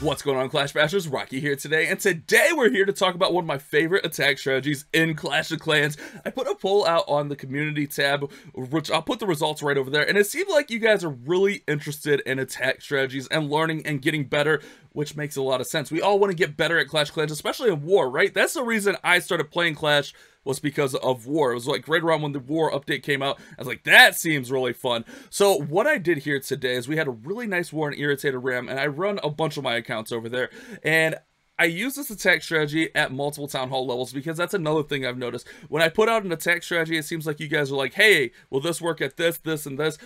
What's going on, Clash Bashers? Rocky here today, and today we're here to talk about one of my favorite attack strategies in Clash of Clans. I put a poll out on the community tab, which I'll put the results right over there, and it seemed like you guys are really interested in attack strategies and learning and getting better, which makes a lot of sense. We all want to get better at Clash of Clans, especially in War, right? That's the reason I started playing Clash, was because of War. It was like right around when the War update came out. I was like, that seems really fun. So what I did here today is we had a really nice War and Irritated Ram, and I run a bunch of my accounts over there, and I use this attack strategy at multiple Town Hall levels because that's another thing I've noticed. When I put out an attack strategy, it seems like you guys are like, hey, will this work at this, this, and this?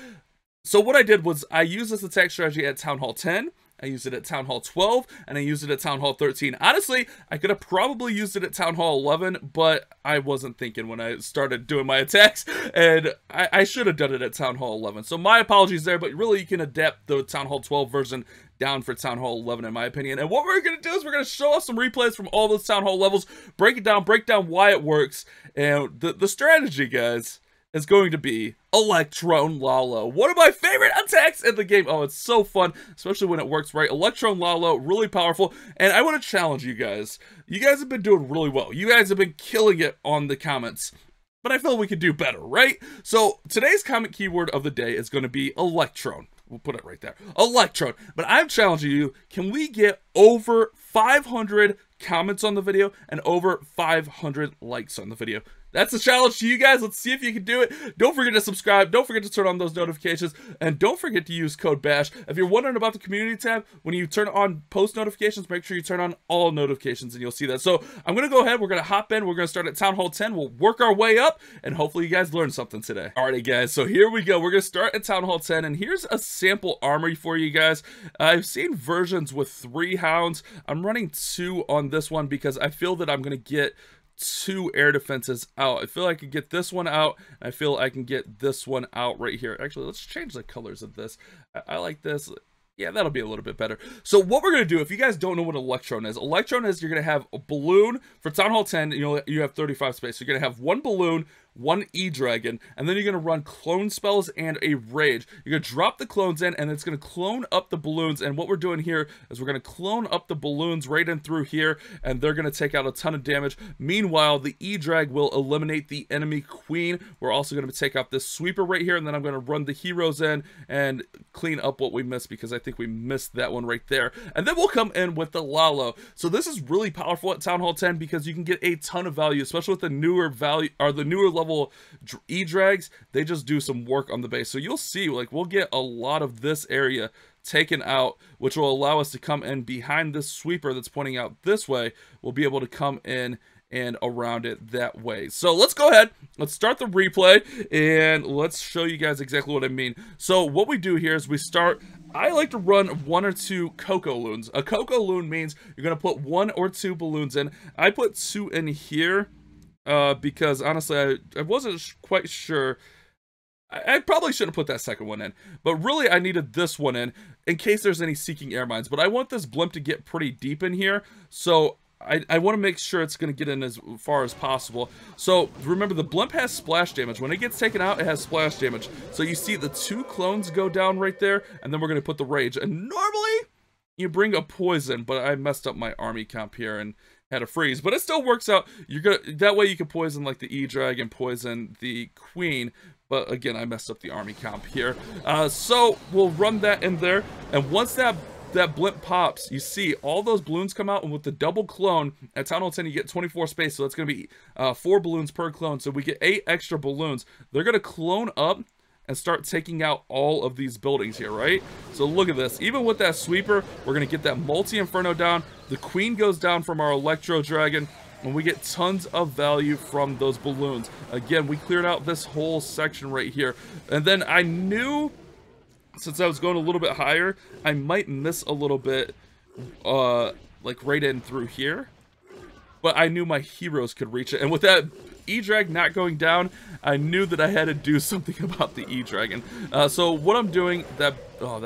So what I did was I used this attack strategy at Town Hall 10, I used it at Town Hall 12, and I used it at Town Hall 13. Honestly, I could have probably used it at Town Hall 11, but I wasn't thinking when I started doing my attacks, and I should have done it at Town Hall 11. So my apologies there, but really you can adapt the Town Hall 12 version down for Town Hall 11 in my opinion. And what we're going to do is we're going to show off some replays from all those Town Hall levels, break down why it works, and the strategy, guys, is going to be Electrone Lalo. One of my favorite attacks in the game. Oh, it's so fun, especially when it works right. Electrone Lalo, really powerful, and I want to challenge you guys. You guys have been doing really well. You guys have been killing it on the comments, but I feel we could do better, right? So today's comment keyword of the day is going to be Electrone. We'll put it right there. Electrone. But I'm challenging you, can we get over 500 comments on the video and over 500 likes on the video? That's a challenge to you guys. Let's see if you can do it. Don't forget to subscribe. Don't forget to turn on those notifications. And don't forget to use code BASH. If you're wondering about the community tab, when you turn on post notifications, make sure you turn on all notifications and you'll see that. So I'm going to go ahead. We're going to hop in. We're going to start at Town Hall 10. We'll work our way up and hopefully you guys learned something today. Alrighty, guys. So here we go. We're going to start at Town Hall 10. And here's a sample armory for you guys. I've seen versions with 3 hounds. I'm running 2 on this one because I feel that I'm going to get 2 air defenses out. I feel I can get this one out. I feel I can get this one out right here. Actually, let's change the colors of this. I like this. Yeah, that'll be a little bit better. So what we're going to do, if you guys don't know what Electrone is you're going to have a balloon for Town Hall 10. You have 35 space. So you're going to have 1 balloon, 1 E-Dragon, and then you're going to run clone spells and a rage. You're going to drop the clones in, and it's going to clone up the balloons. And what we're doing here is we're going to clone up the balloons right in through here, and they're going to take out a ton of damage. Meanwhile, the E-Drag will eliminate the enemy queen. We're also going to take out this sweeper right here, and then I'm going to run the heroes in and clean up what we missed, because I think we missed that one right there. And then we'll come in with the Lalo. So this is really powerful at Town Hall 10 because you can get a ton of value, especially with the newer value or the newer level E-Drags. They just do some work on the base. So you'll see, like, we'll get a lot of this area taken out, which will allow us to come in behind this sweeper that's pointing out this way. We'll be able to come in and around it that way. So let's go ahead, let's start the replay, and let's show you guys exactly what I mean. So what we do here is we start, I like to run 1 or 2 Coco Loons. A Coco Loon means you're going to put 1 or 2 balloons in. I put 2 in here because honestly I wasn't quite sure. I probably shouldn't put that second one in, but really I needed this one in case there's any seeking air mines. But I want this blimp to get pretty deep in here, so I want to make sure it's going to get in as far as possible. So remember, the blimp has splash damage. When it gets taken out, it has splash damage. So you see the 2 clones go down right there, and then we're going to put the rage. And normally you bring a poison, but I messed up my army comp here and had a freeze. But it still works out. That way you can poison like the E-Drag and poison the queen. But again, I messed up the army comp here. So we'll run that in there, and once that blimp pops, you see all those balloons come out, and with the double clone at Town Hall 10 you get 24 space, so that's going to be 4 balloons per clone, so we get 8 extra balloons. They're going to clone up and start taking out all of these buildings here, right? So look at this. Even with that sweeper, we're going to get that multi-inferno down. The queen goes down from our Electro Dragon, and we get tons of value from those balloons. Again, we cleared out this whole section right here, and then I knew, since I was going a little bit higher, I might miss a little bit, like right in through here. But I knew my heroes could reach it. And with that E-Drag not going down, I knew that I had to do something about the E-Dragon. So what I'm doing, that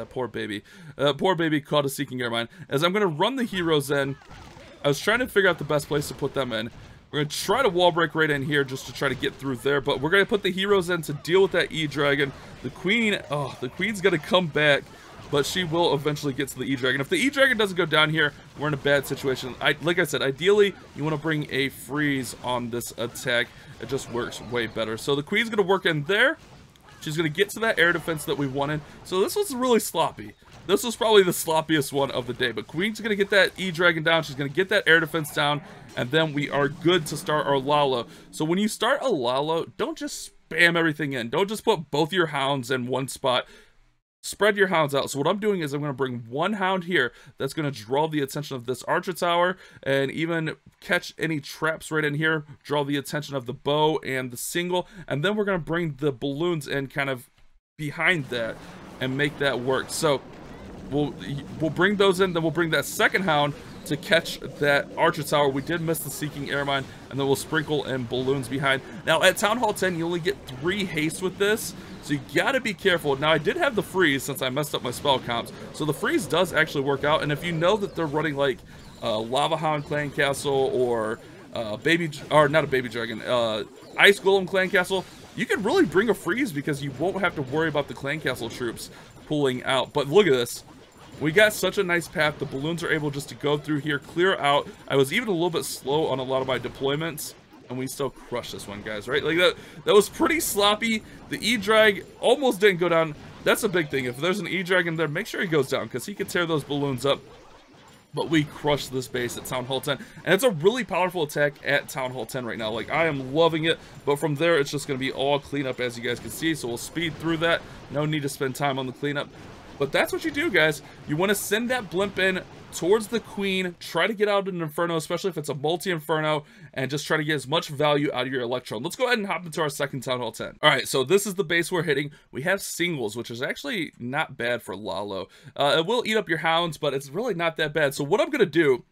poor baby. Poor baby caught a Seeking Air Mine. As I'm going to run the heroes in, I was trying to figure out the best place to put them in. We're going to try to wall break right in here just to try to get through there. But we're going to put the heroes in to deal with that E-Dragon. The queen, the queen's going to come back but she will eventually get to the E-Dragon. If the E-Dragon doesn't go down here, we're in a bad situation. Like I said, ideally, you want to bring a freeze on this attack. It just works way better. So the Queen's going to work in there. She's going to get to that air defense that we wanted. So this was really sloppy. This was probably the sloppiest one of the day. But Queen's going to get that E-Dragon down. She's going to get that air defense down. And then we are good to start our Lalo. So when you start a Lalo, don't just spam everything in. Don't just put both your hounds in one spot. Spread your hounds out. So what I'm doing is I'm going to bring one hound here that's going to draw the attention of this archer tower and even catch any traps right in here, draw the attention of the bow and the single, and then we're going to bring the balloons in kind of behind that and make that work. So we'll bring those in, then we'll bring that second hound to catch that archer tower. We did miss the seeking air mine, and then we'll sprinkle in balloons behind. Now at Town Hall 10 you only get 3 haste with this, so you gotta be careful. Now I did have the freeze since I messed up my spell counts, so the freeze does actually work out. And if you know that they're running like Lava Hound Clan Castle or not a baby dragon, Ice Golem Clan Castle, you can really bring a freeze because you won't have to worry about the Clan Castle troops pulling out. But look at this. We got such a nice path. The balloons are able just to go through here, clear out. I was even a little bit slow on a lot of my deployments, and we still crushed this one, guys, right? Like that was pretty sloppy. The E-Drag almost didn't go down. That's a big thing. If there's an E-Dragon there, make sure he goes down because he can tear those balloons up. But we crushed this base at Town Hall 10. And it's a really powerful attack at Town Hall 10 right now. Like, I am loving it. But from there, it's just going to be all cleanup, as you guys can see. So we'll speed through that. No need to spend time on the cleanup. But that's what you do, guys. You want to send that blimp in towards the Queen. Try to get out an Inferno, especially if it's a multi-Inferno. And just try to get as much value out of your Electrone. Let's go ahead and hop into our second Town Hall 10. Alright, so this is the base we're hitting. We have singles, which is actually not bad for Lalo. It will eat up your hounds, but it's really not that bad. So what I'm going to do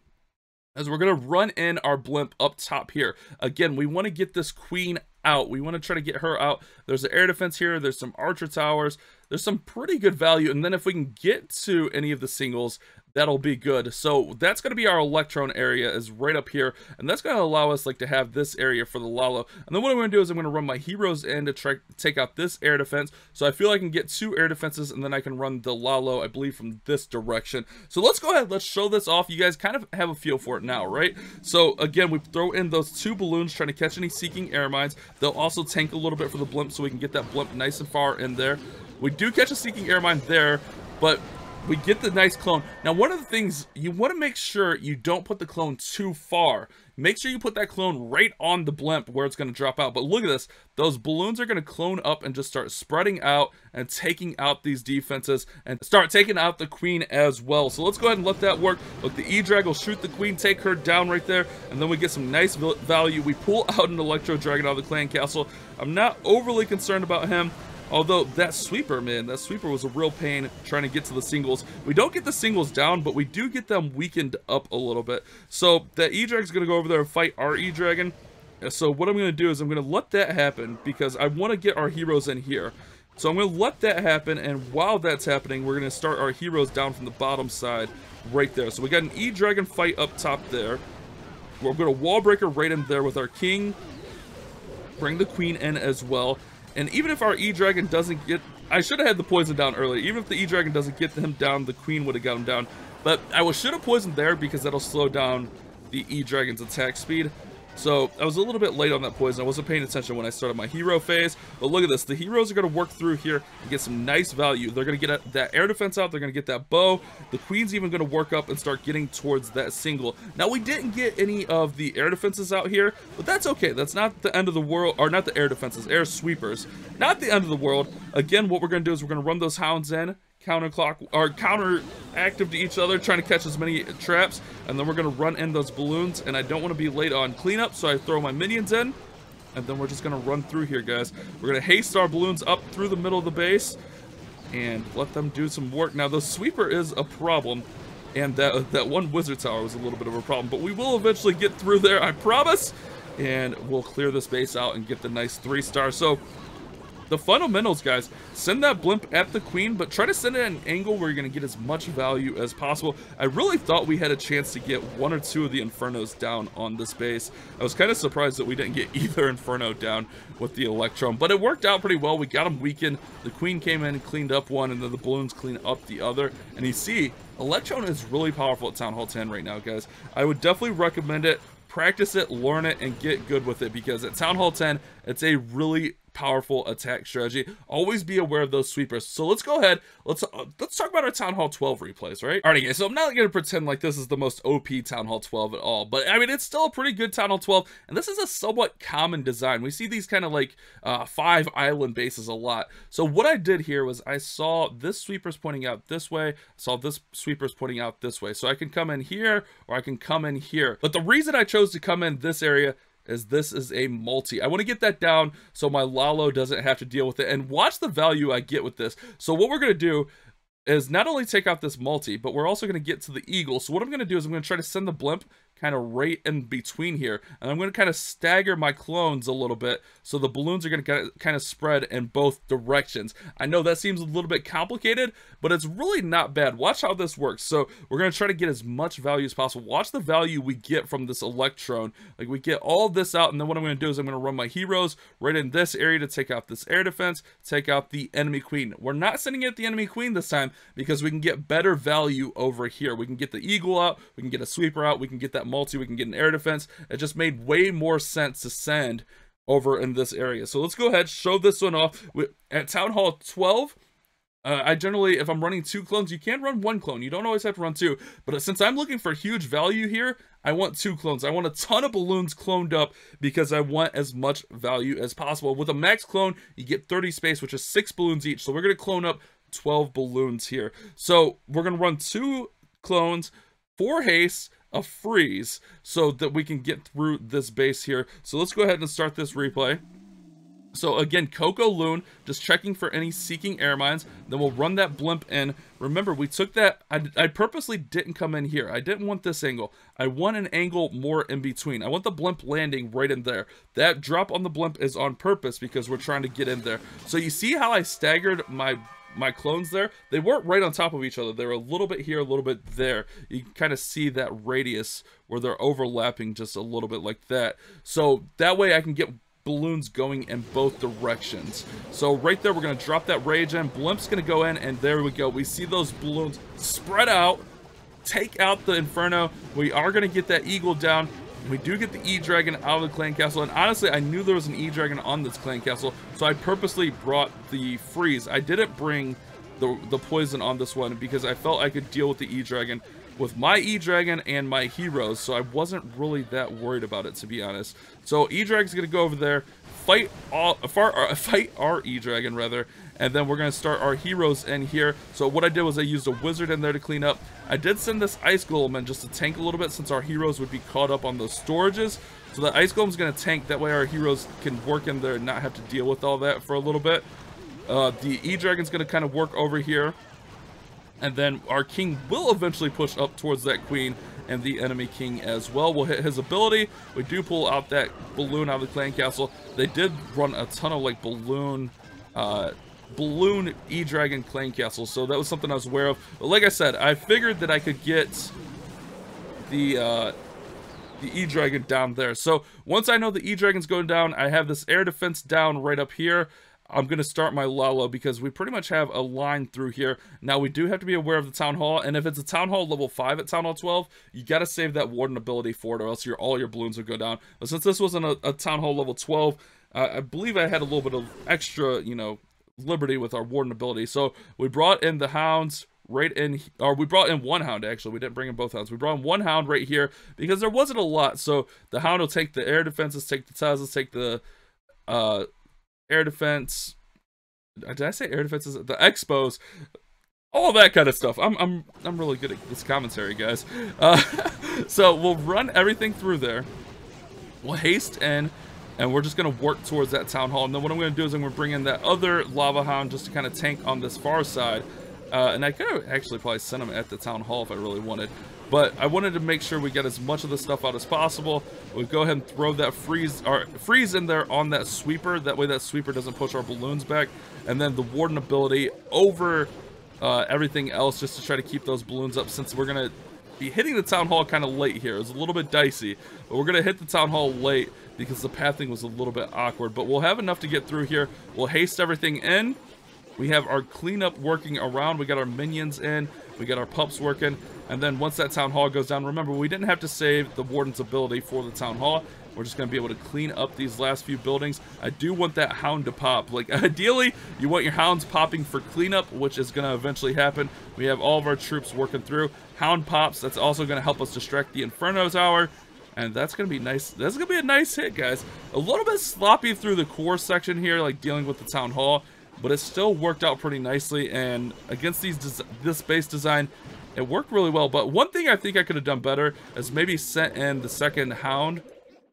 is we're going to run in our blimp up top here. Again, we want to get this Queen out. We want to try to get her out. There's an air defense here. There's some archer towers. There's some pretty good value. And then if we can get to any of the singles, that'll be good. So that's going to be our Electrone area, is right up here. And that's going to allow us like to have this area for the Lalo. And then what I'm going to do is I'm going to run my heroes in to try to take out this air defense. So I feel I can get 2 air defenses, and then I can run the Lalo, I believe, from this direction. So let's go ahead. Let's show this off. You guys kind of have a feel for it now, right? So again, we throw in those 2 balloons trying to catch any seeking air mines. They'll also tank a little bit for the blimp so we can get that blimp nice and far in there. We do catch a seeking air mine there, but we get the nice clone. Now, one of the things, you want to make sure you don't put the clone too far. Make sure you put that clone right on the blimp where it's going to drop out. But look at this. Those balloons are going to clone up and just start spreading out and taking out these defenses and start taking out the Queen as well. So let's go ahead and let that work. Look, the E-Drag will shoot the Queen, take her down right there, and then we get some nice value. We pull out an Electro Dragon out of the Clan Castle. I'm not overly concerned about him. Although that sweeper, man, that sweeper was a real pain trying to get to the singles. We don't get the singles down, but we do get them weakened up a little bit. So that E-Drag's going to go over there and fight our E-Dragon. So what I'm going to do is I'm going to let that happen because I want to get our heroes in here. So I'm going to let that happen, and while that's happening, we're going to start our heroes down from the bottom side right there. So we got an E-Dragon fight up top there. We're going to wall breaker right in there with our king. Bring the Queen in as well. And even if our E-Dragon doesn't get... I should have had the poison down earlier. Even if the E-Dragon doesn't get him down, the Queen would have got him down. But I should have poisoned there because that'll slow down the E-Dragon's attack speed. So I was a little bit late on that poison. I wasn't paying attention when I started my hero phase. But look at this. The heroes are going to work through here and get some nice value. They're going to get that air defense out. They're going to get that bow. The Queen's even going to work up and start getting towards that single. Now, we didn't get any of the air defenses out here, but that's okay. That's not the end of the world. Or not the air defenses, air sweepers. Not the end of the world. Again, what we're going to do is we're going to run those hounds in. Counter active to each other, trying to catch as many traps, and then we're going to run in those balloons. And I don't want to be late on cleanup, so I throw my minions in, and then we're just going to run through here, guys. We're going to haste our balloons up through the middle of the base and let them do some work. Now, the sweeper is a problem, and that one wizard tower was a little bit of a problem, but we will eventually get through there, I promise, and we'll clear this base out and get the nice 3-star. So the fundamentals, guys, send that blimp at the queen, but try to send it at an angle where you're going to get as much value as possible. I really thought we had a chance to get 1 or 2 of the Infernos down on this base. I was kind of surprised that we didn't get either Inferno down with the Electron, but it worked out pretty well. We got him weakened. The queen came in and cleaned up one, and then the balloons clean up the other. And you see, Electron is really powerful at Town Hall 10 right now, guys. I would definitely recommend it. Practice it, learn it, and get good with it, because at Town Hall 10, it's a really powerful attack strategy. Always be aware of those sweepers. So let's go ahead, let's talk about our Town Hall 12 replays, right? Alright guys, so I'm not going to pretend like this is the most OP Town Hall 12 at all, but I mean, it's still a pretty good Town Hall 12, and this is a somewhat common design. We see these kind of like 5 island bases a lot. So what I did here was I saw this sweepers pointing out this way, saw this sweepers pointing out this way. So I can come in here, or I can come in here. But the reason I chose to come in this area is this is a multi. I want to get that down so my Lalo doesn't have to deal with it, and watch the value I get with this. So what we're going to do is not only take out this multi, but we're also going to get to the eagle. So what I'm going to do is I'm going to try to send the blimp kind of right in between here, and I'm going to kind of stagger my clones a little bit so the balloons are going to kind of spread in both directions. I know that seems a little bit complicated, but it's really not bad. Watch how this works. So we're going to try to get as much value as possible. Watch the value we get from this Electron. Like, we get all this out, and then what I'm going to do is I'm going to run my heroes right in this area to take out this air defense, take out the enemy queen. We're not sending it the enemy queen this time because we can get better value over here. We can get the eagle out, we can get a sweeper out, we can get that multi, we can get an air defense. It just made way more sense to send over in this area. So let's go ahead, show this one off. At Town Hall 12, I generally, if I'm running 2 clones, you can run 1 clone. You don't always have to run 2. But since I'm looking for huge value here, I want 2 clones. I want a ton of balloons cloned up because I want as much value as possible. With a max clone, you get 30 space, which is 6 balloons each. So we're going to clone up 12 balloons here. So we're going to run 2 clones, 4 haste, a freeze, so that we can get through this base here. So let's go ahead and start this replay. So again, Coco Loon, just checking for any seeking air mines. Then we'll run that blimp in. Remember, we took that, I purposely didn't come in here. I didn't want this angle. I want an angle more in between. I want the blimp landing right in there. That drop on the blimp is on purpose because we're trying to get in there. So you see how I staggered my clones there? They weren't right on top of each other. They were a little bit here, a little bit there. You can kind of see that radius where they're overlapping just a little bit like that. So that way I can get balloons going in both directions. So right there, we're going to drop that rage in. Blimp's going to go in, and there we go. We see those balloons spread out, take out the Inferno. We are going to get that eagle down. We do get the E-Dragon out of the clan castle, and honestly, I knew there was an E-Dragon on this clan castle, so I purposely brought the freeze. I didn't bring the poison on this one because I felt I could deal with the E-Dragon with my E-Dragon and my heroes, so I wasn't really that worried about it, to be honest. So E-Dragon's going to go over there, fight our E-Dragon, rather, and then we're going to start our heroes in here. So what I did was I used a wizard in there to clean up. I did send this ice golem in just to tank a little bit since our heroes would be caught up on those storages. So the ice golem's going to tank, that way our heroes can work in there and not have to deal with all that for a little bit. The E-Dragon's going to kind of work over here. And then our king will eventually push up towards that queen and the enemy king as well. We'll hit his ability. We do pull out that balloon out of the clan castle. They did run a ton of like balloon E-Dragon clan castle, so that was something I was aware of. But like I said, I figured that I could get the E-Dragon down there. So once I know the E-Dragon's going down, I have this air defense down right up here. I'm going to start my Lalo because we pretty much have a line through here. Now, we do have to be aware of the Town Hall, and if it's a Town Hall level 5 at Town Hall 12, you got to save that Warden ability for it, or else all your balloons will go down. But since this wasn't a Town Hall level 12, I believe I had a little bit of extra, you know, liberty with our Warden ability. So we brought in the hounds right in, or we brought in 1 hound, actually. We didn't bring in both hounds. We brought in 1 hound right here because there wasn't a lot. So the hound will take the air defenses, take the Tazas, take the air defense. Did I say air defenses? The expos, all that kind of stuff. I'm really good at this commentary, guys. So we'll run everything through there. We'll haste in, and we're just gonna work towards that Town Hall. And then what I'm gonna do is I'm gonna bring in that other lava hound just to kind of tank on this far side. And I could have actually probably sent him at the Town Hall if I really wanted. but I wanted to make sure we get as much of the stuff out as possible. We'll go ahead and throw that freeze in there on that sweeper. That way that sweeper doesn't push our balloons back. And then the warden ability over everything else, just to try to keep those balloons up, since we're going to be hitting the town hall kind of late here. It's a little bit dicey, but we're going to hit the town hall late because the pathing was a little bit awkward. But we'll have enough to get through here. We'll haste everything in. We have our cleanup working around. We got our minions in. We got our pups working. And then once that town hall goes down, remember, we didn't have to save the warden's ability for the town hall. We're just going to be able to clean up these last few buildings. I do want that hound to pop. Like, ideally, you want your hounds popping for cleanup, which is going to eventually happen. We have all of our troops working through. Hound pops. That's also going to help us distract the Inferno Tower. And that's going to be nice. That's going to be a nice hit, guys. A little bit sloppy through the core section here, like dealing with the town hall. But it still worked out pretty nicely. And against this base design, it worked really well. But one thing I think I could have done better is maybe sent in the second hound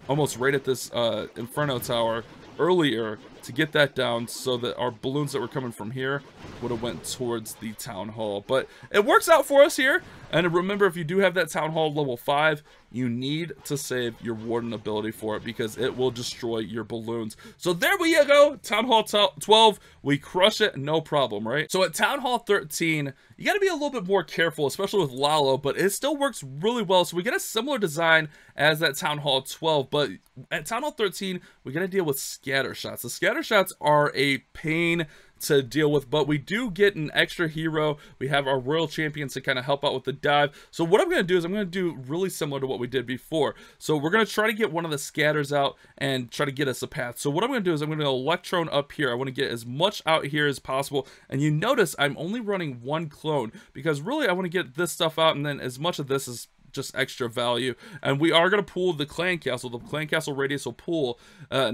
almost right at this Inferno Tower earlier to get that down, so that our balloons that were coming from here would have went towards the town hall. But it works out for us here. And remember, if you do have that town hall level 5, you need to save your warden ability for it, because it will destroy your balloons. So there we go, town hall 12, we crush it, no problem, right? So at town hall 13, you got to be a little bit more careful, especially with Lalo, but it still works really well. So we get a similar design as that town hall 12, but at town hall 13, we got to deal with scatter shots. The scatter shots are a pain to deal with, but we do get an extra hero. We have our royal champions to kind of help out with the dive. So what I'm going to do is I'm going to do really similar to what we did before. So we're going to try to get one of the scatters out and try to get us a path. So what I'm going to do is I'm going to Electrone up here. I want to get as much out here as possible. And you notice I'm only running one clone, because really I want to get this stuff out, and then as much of this is just extra value. And we are going to pull the clan castle. The clan castle radius will pull,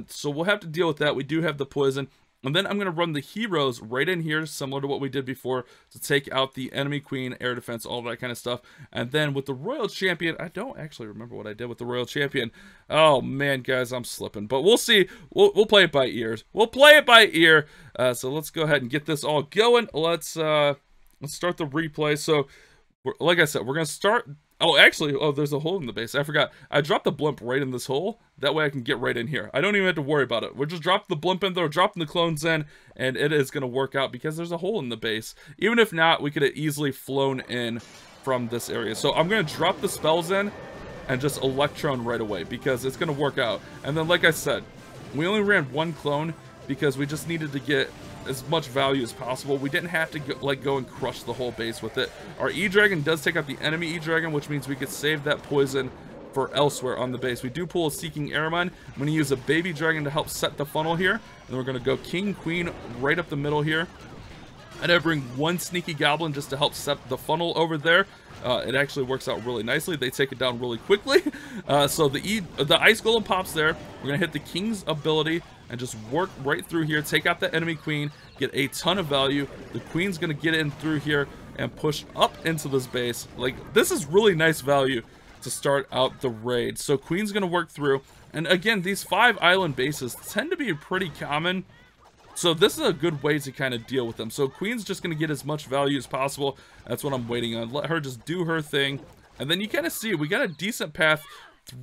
so we'll have to deal with that. We do have the poison. And then I'm going to run the heroes right in here, similar to what we did before, to take out the enemy queen, air defense, all that kind of stuff. And then with the royal champion, I don't actually remember what I did with the royal champion. Oh man, guys, I'm slipping. But we'll see. We'll play it by ears. We'll play it by ear. So let's go ahead and get this all going. Let's start the replay. So, like I said, we're going to start. Oh, actually, there's a hole in the base. I forgot. I dropped the blimp right in this hole. That way I can get right in here. I don't even have to worry about it. We're just dropping the blimp in there, dropping the clones in, and it is going to work out because there's a hole in the base. Even if not, we could have easily flown in from this area. So I'm going to drop the spells in and just Electrone right away, because it's going to work out. And then, like I said, we only ran one clone because we just needed to get as much value as possible. We didn't have to go and crush the whole base with it. Our E-Dragon does take out the enemy E-Dragon, which means we could save that poison for elsewhere on the base. We do pull a Seeking Airmine. I'm going to use a baby dragon to help set the funnel here. And we're going to go King, Queen right up the middle here. And I bring one Sneaky Goblin just to help set the funnel over there. It actually works out really nicely. They take it down really quickly. So the Ice Golem pops there. We're going to hit the King's ability and just work right through here, take out the enemy queen, get a ton of value. The queen's going to get in through here and push up into this base. Like, this is really nice value to start out the raid. So queen's going to work through. And again, these 5 island bases tend to be pretty common. So this is a good way to kind of deal with them. So queen's just going to get as much value as possible. That's what I'm waiting on. Let her just do her thing. And then you kind of see we got a decent path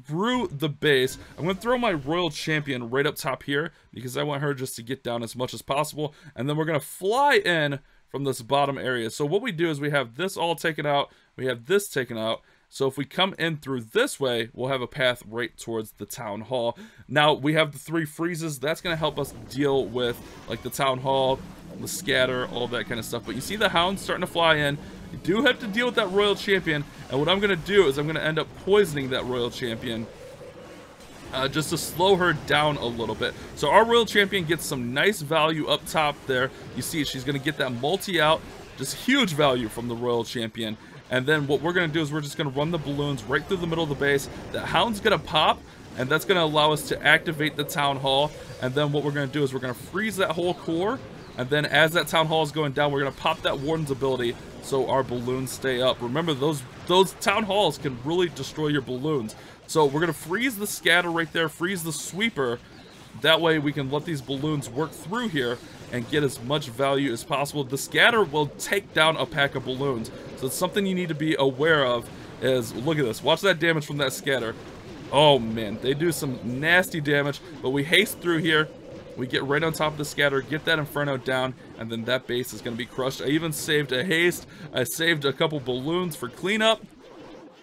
through the base. I'm going to throw my royal champion right up top here, because I want her just to get down as much as possible. And then we're going to fly in from this bottom area. So what we do is we have this all taken out. We have this taken out. So if we come in through this way, we'll have a path right towards the town hall. Now we have the 3 freezes. That's going to help us deal with like the town hall, the scatter, all that kind of stuff. But you see the hounds starting to fly in. You do have to deal with that royal champion. And what I'm going to do is I'm going to end up poisoning that royal champion just to slow her down a little bit. So our royal champion gets some nice value up top there. You see she's going to get that multi out. Just huge value from the royal champion. And then what we're going to do is we're just going to run the balloons right through the middle of the base. The hound's going to pop, and that's going to allow us to activate the town hall. And then what we're going to do is we're going to freeze that whole core. And then as that town hall is going down, we're going to pop that warden's ability so our balloons stay up. Remember, those town halls can really destroy your balloons. So we're going to freeze the scatter right there, freeze the sweeper. That way we can let these balloons work through here and get as much value as possible. The scatter will take down a pack of balloons, so it's something you need to be aware of is, look at this. Watch that damage from that scatter. Oh man, they do some nasty damage, but we haste through here. We get right on top of the scatter, get that Inferno down, and then that base is going to be crushed. I even saved a haste. I saved a couple balloons for cleanup.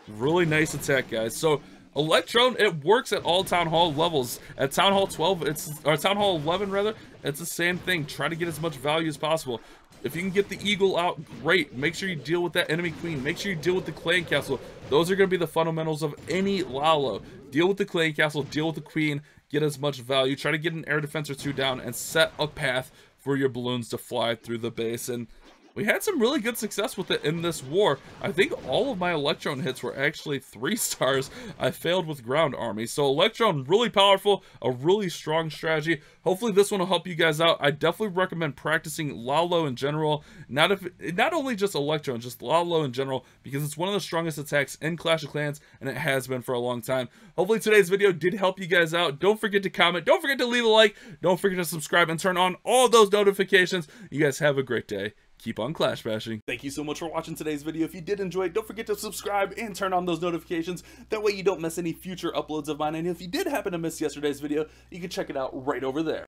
Really nice attack, guys. So Electrone, it works at all Town Hall levels. At Town Hall 12, or Town Hall 11 rather, it's the same thing. Try to get as much value as possible. If you can get the Eagle out, great. Make sure you deal with that enemy queen. Make sure you deal with the clan castle. Those are going to be the fundamentals of any Lalo. Deal with the clan castle, deal with the queen, get as much value. Try to get an air defense or two down and set a path for your balloons to fly through the base. And we had some really good success with it in this war. I think all of my Electrone hits were actually 3 stars. I failed with ground army. So Electrone, really powerful, a really strong strategy. Hopefully this one will help you guys out. I definitely recommend practicing Lalo in general. Not only just Electrone, just Lalo in general, because it's one of the strongest attacks in Clash of Clans, and it has been for a long time. Hopefully today's video did help you guys out. Don't forget to comment. Don't forget to leave a like. Don't forget to subscribe and turn on all those notifications. You guys have a great day. Keep on clash bashing. Thank you so much for watching today's video. If you did enjoy it, don't forget to subscribe and turn on those notifications. That way you don't miss any future uploads of mine. And if you did happen to miss yesterday's video, you can check it out right over there.